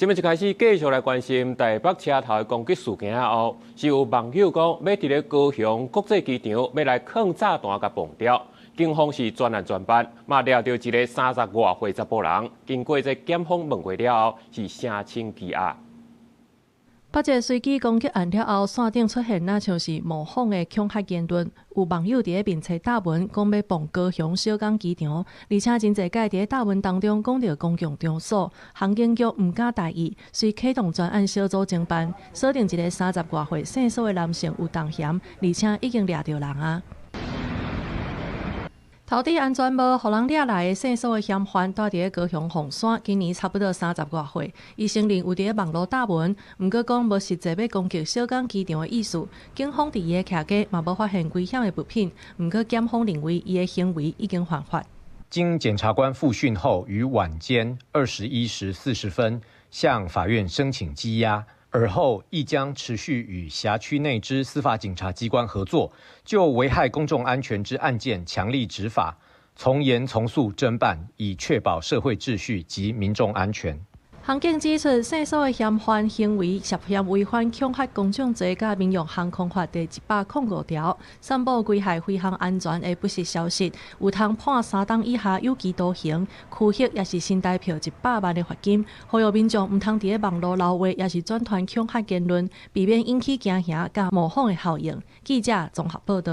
今日一开始继续来关心台北车头的攻击事件后，是有网友讲要伫咧高雄国际机场要来放炸弹甲蹦掉。警方是专案专班，嘛抓到一个30外岁查甫人，经过这检方问过了后，是声称羁押。8个随机攻击案了后，线顶出现那像是模仿的恐吓言论。有网友伫咧面册答文，讲要蹦高雄小港机场，而且真侪届伫咧答文当中讲到公共场所，航警局毋敢大意，遂启动专案小组侦办，锁定一个30外岁姓苏的男性有重嫌，而且已经抓到人啊。土地安全无，互人抓来的姓苏的嫌犯，住伫咧高雄凤山，今年差不多30外岁。伊承认有伫咧网络打文，毋过讲无实际要攻击小港机场的意思。警方伫伊的徛家嘛无发现危险的物品，毋过检方认为伊的行为已经犯法。经检察官复讯后，于晚间21时40分向法院申请羁押。而后亦将持续与辖区内之司法警察机关合作，就危害公众安全之案件强力执法，从严从速侦办，以确保社会秩序及民众安全。航警指出，姓苏的嫌犯行为涉嫌违反恐吓公众罪甲民用航空法第105条，散布危害飞行安全的不实消息，有通判3档以下有期徒刑，拘役也是新台票100万的罚金。呼吁民众毋通伫咧网络留话，也是转传恐吓言论，避免引起惊吓甲模仿的效应。记者综合报道。